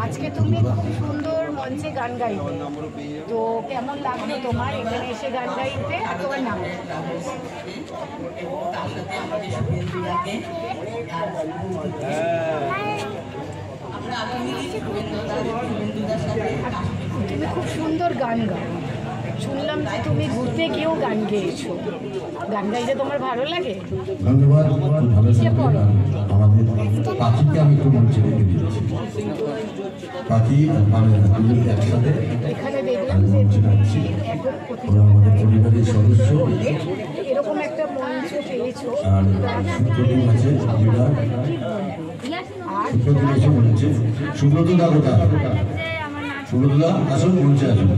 আজকে তুমি খুব সুন্দর মঞ্চে গান গাইবে, তো কেমন লাগলো তোমার এখানে এসে গান গাইতে? আর তোমার নাম? তুমি খুব সুন্দর গান গাও, শুনলাম যে তুমি ঘুরতে গিয়েও গান গেয়েছো। গান গাইতে তোমার ভালো লাগে? ধন্যবাদ। আমাদের পাখিকে আমি একটু মঞ্চে রেখে দিচ্ছি। পাখি একসাথে এখানে দেখলাম যে ওরা আমাদের পরিবারের সদস্য, এরকম একটা মঞ্চ পেয়েছো। আর সুপ্রদীপ আছে, সুপ্রদীপ এসে মঞ্চে। সুব্রত দা কোথায়? সুব্রত দা আসুন, মঞ্চে আসুন।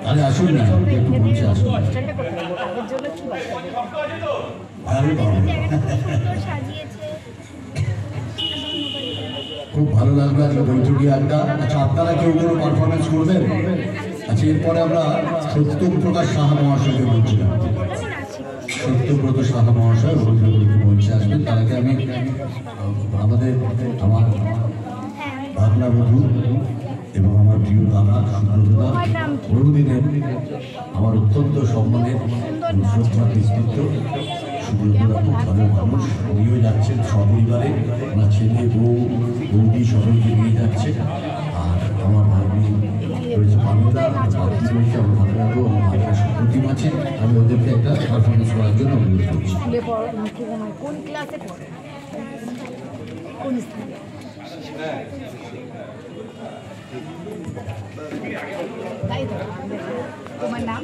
আরে আসুন না, একটু মঞ্চে আসুন। খুব ভালো লাগলো আজকে বৈঠকি আড্ডা। আচ্ছা, আপনারা কেউ কোনো পারফরমেন্স করবেন? আচ্ছা, এরপরে আমরা সত্যপ্রকাশ সাহা মহাশয়কে বলছিলাম। সত্যব্রত সাহা মহাশয় রবীন্দ্রপল্লীতে মঞ্চে আসবেন। তার আগে আমি আমার ভাবনা বধূ এবং আমার প্রিয় দাদা সুব্রতদা, বহুদিনের আমার অত্যন্ত সম্মানের শ্রদ্ধার ব্যক্তিত্ব। সুব্রতদা খুব ভালো মানুষ, উনিও যাচ্ছেন সপরিবারে, ওনার ছেলে বৌদি সকলকে নিয়ে যাচ্ছে। আর আমার ভাগ্নি রয়েছে পানুদা, বাকি রয়েছে আমার ভাবনাবু, আমার ভাবনা সুপ্রতিম আছে। আমি ওদেরকে একটা পারফরমেন্স করার জন্য অনুরোধ করছি। কোন ক্লাসে পড়ে? কোন স্থানে? তাই তো। তোমার নাম?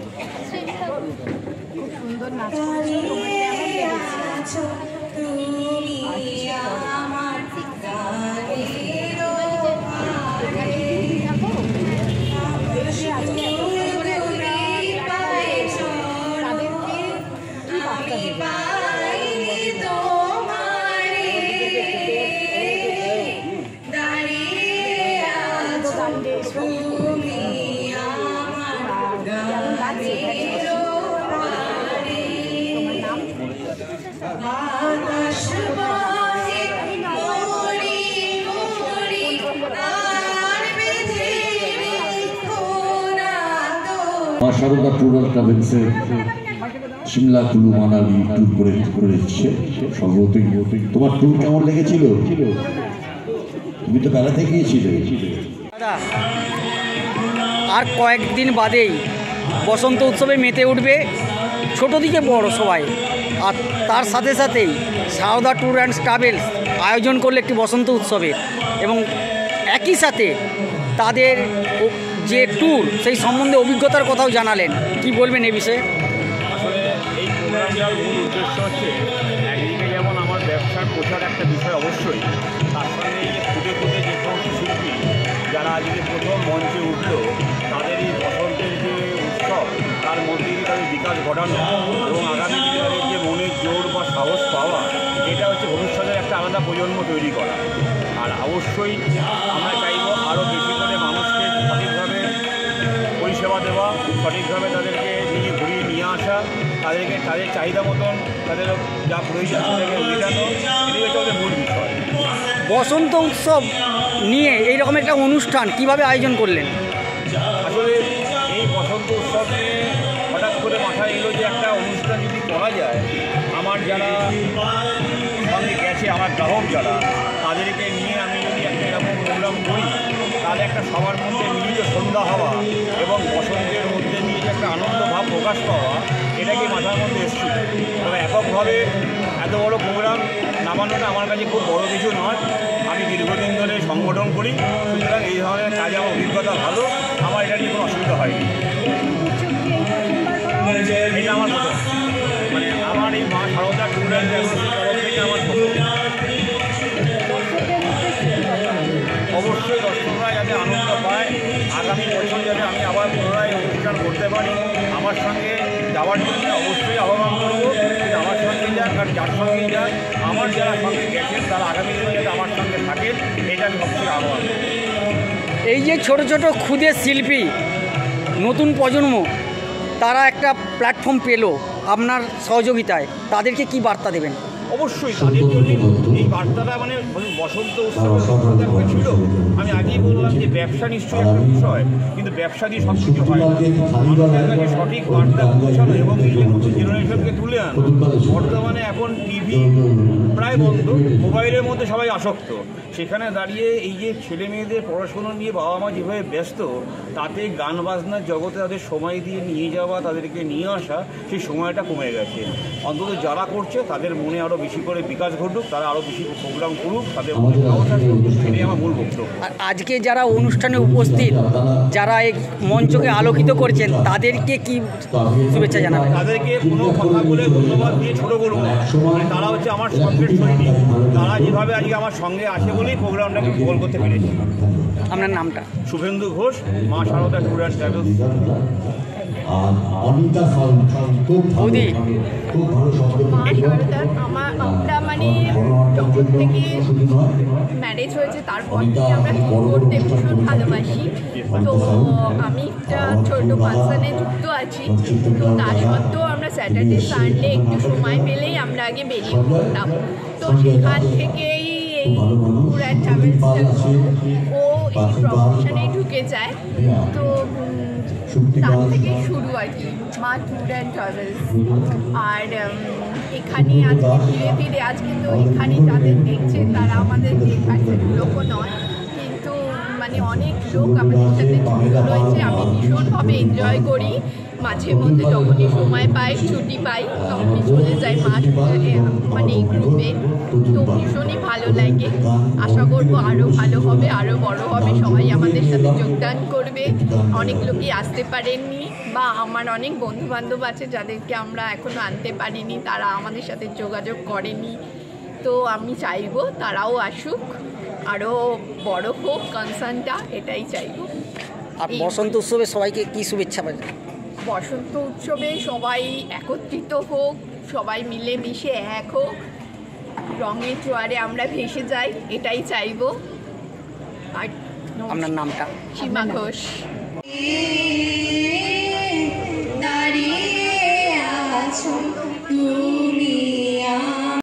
খুব সুন্দর নাচ করছো, তোমার কেমন লেগেছে? মা সারদা ট্যুর অ্যান্ড ট্রাভেলসে সিমলা, কুলু, মানালি ট্যুর করে দিচ্ছে সর্বতই। তোমার ট্যুর কেমন লেগেছিল? তুমি তো বেড়াতে গিয়েছিলে। আর কয়েকদিন বাদেই বসন্ত উৎসবে মেতে উঠবে ছোটো দিকে বড় সবাই। আর তার সাথে সাথেই সারদা ট্যুর অ্যান্ড ট্রাভেলস আয়োজন করলে একটি বসন্ত উৎসবের, এবং একই সাথে তাদের যে ট্যুর সেই সম্বন্ধে অভিজ্ঞতার কথাও জানালেন। কি বলবেন এ বিষয়ে? আসলে এই প্রোগ্রামটার মূল উদ্দেশ্য হচ্ছে একদিকে যেমন আমার ব্যবসার প্রচার একটা বিষয় অবশ্যই, তার সঙ্গে এই যে খুঁটে যে সমস্ত শিল্পী যারা আজকে প্রথম মঞ্চে উঠল তাদের এই বসন্তের যে উৎসব তার মধ্যে দিয়ে তাদের বিকাশ ঘটানো এবং আগামী দিনের যে মনের জোর বা সাহস পাওয়া, এটা হচ্ছে ভবিষ্যতের একটা আলাদা প্রজন্ম তৈরি করা। আর অবশ্যই আমরা চাইব আরও বেশি করে মানুষকে সঠিকভাবে পরিষেবা দেওয়া, সঠিকভাবে তাদেরকে নিয়ে ঘুরিয়ে নিয়ে আসা, তাদেরকে তাদের চাহিদা মতন তাদের যা প্রয়োজন সেটাকে মেটানো, এটাই হচ্ছে আমাদের মূল বিষয়। বসন্ত উৎসব নিয়ে এইরকম একটা অনুষ্ঠান কিভাবে আয়োজন করলেন? আসলে এই বসন্ত উৎসব নিয়ে হঠাৎ করে মাথায় এলো যে একটা অনুষ্ঠান যদি করা যায়, আমার যারা সঙ্গে গেছে, আমার গ্রাহক যারা, তাদেরকে নিয়ে আমি যদি একটা এরকম প্রোগ্রাম করি তাহলে একটা সবার মধ্যে মিলিত সন্ধ্যা হওয়া এবং বসন্তের মধ্যে নিয়ে যে একটা আনন্দ ভাব প্রকাশ পাওয়া, এটাকে মাথার মধ্যে এসেছিল। তবে এককভাবে এত বড় প্রোগ্রাম নামানোটা আমার কাছে খুব বড় কিছু নয়। আমি দীর্ঘদিন ধরে সংগঠন করি, সুতরাং এই ধরনের কাজে আমার অভিজ্ঞতা ভালো, আমার এটা নিয়ে কোনো অসুবিধা হয়নি। এটা আমার প্রথম, মানে আমার এই মা সারদা ট্যুর অ্যান্ড ট্রাভেলসের তরফ থেকে আমার প্রথম। অবশ্যই দর্শকরা যাতে আনন্দ পায়, আগামী বছর যাতে আমি আবার পুনরায় অনুষ্ঠান করতে পারি, আমার সঙ্গে যাওয়ার জন্য অবশ্যই আহ্বান করবো যে আমার সঙ্গে যাক, আর যার সঙ্গে যাক, আমার যারা সঙ্গে গেছেন তারা আগামী দিনে যাতে আমার সঙ্গে থাকেন, এটা আমি সবচেয়ে আহ্বান। এই যে ছোট ছোট ক্ষুদে শিল্পী, নতুন প্রজন্ম, তারা একটা প্ল্যাটফর্ম পেল আপনার সহযোগিতায়, তাদেরকে কি বার্তা দেবেন? অবশ্যই তাদের জন্য এই বার্তাটা মানে বসন্ত উৎসবের ছিল। আমি আগেই বললাম যে ব্যবসা নিশ্চয়ই একটা বিষয়, কিন্তু ব্যবসা দিয়ে সব কিছু হয় না। মানুষের কাছে সঠিক বার্তা পৌঁছানো এবং এই যে নতুন জেনারেশনকে তুলে আনা। বর্তমানে এখন টিভি প্রায় বন্ধ, মোবাইলের মধ্যে সবাই আসক্ত। সেখানে দাঁড়িয়ে এই যে ছেলে মেয়েদের পড়াশোনা নিয়ে বাবা মা যেভাবে ব্যস্ত, তাতে গান বাজনার জগতে তাদের সময় দিয়ে নিয়ে যাওয়া, তাদেরকে নিয়ে আসা, সেই সময়টা কমে গেছে। অন্তত যারা করছে তাদের মনে আরও বেশি করে বিকাশ ঘটুক, তারা আরও বেশি প্রোগ্রাম করুক, তাদের মনে সাহস আসুক, এটাই আমার মূল বক্তব্য। আর আজকে যারা অনুষ্ঠানে উপস্থিত, যারা এই মঞ্চকে আলোকিত করছেন, তাদেরকে কি শুভেচ্ছা জানাবেন? তাদেরকে কোনো কথা বলে ধন্যবাদ দিয়ে ছোটো করবো না, মানে তারা হচ্ছে আমার সঙ্গের সৈনিক। তারা যেভাবে আজকে আমার সঙ্গে আসে বলেই প্রোগ্রামটাকে সফল করতে পেরেছি। আপনার নামটা? শুভেন্দু ঘোষ, মা শারদা ট্যুর অ্যান্ড ট্রাভেলস। বৌদি, আমরা মানে যখন থেকে ম্যারেজ হয়েছে তারপর থেকে আমরা ট্যুর করতে ভীষণ ভালোবাসি। তো আমি একটা ছোটো ফাংশানে যুক্ত আছি, তো তার সত্ত্বেও আমরা স্যাটারডে সানডে একটু সময় পেলেই আমরা আগে বেরিয়ে পড়তাম। তো সেখান থেকেই এই ট্যুর অ্যান্ড ট্রাভেলসটা ও এই প্রফেশনেই ঢুকে যায়। তো তার থেকেই শুরু আর কি মা ট্যুর অ্যান্ড ট্রাভেলস। আর এখানে আজকে ধীরে ধীরে আজকে তো এখানে যাদের দেখছে তারা আমাদের দেখাচ্ছে লোকও নয়, কিন্তু মানে অনেক লোক আমাদের সাথে যুক্ত রয়েছে। আমি ভীষণভাবে এনজয় করি, মাঝে মধ্যে যখনই সময় পাই, ছুটি পাই, তখনই চলে যাই মানে এই গ্রুপে। তো ভীষণই ভালো লাগে। আশা করবো আরও ভালো হবে, আরও বড় হবে, সবাই আমাদের সাথে যোগদান করবে। অনেক লোকই আসতে পারেননি, বা আমার অনেক বন্ধুবান্ধব আছে যাদেরকে আমরা এখনও আনতে পারিনি, তারা আমাদের সাথে যোগাযোগ করেনি। তো আমি চাইবো তারাও আসুক, আরও বড় হোক কনসার্নটা, এটাই চাইবো। আর বসন্ত উৎসবে সবাইকে কি শুভেচ্ছা পাবেন? বসন্ত উৎসবে সবাই একত্রিত হোক, সবাই মিলে মিশে এক হোক, রঙের জোয়ারে আমরা ভেসে যাই, এটাই চাইবো। আর আপনার নামটা? সীমা ঘোষ।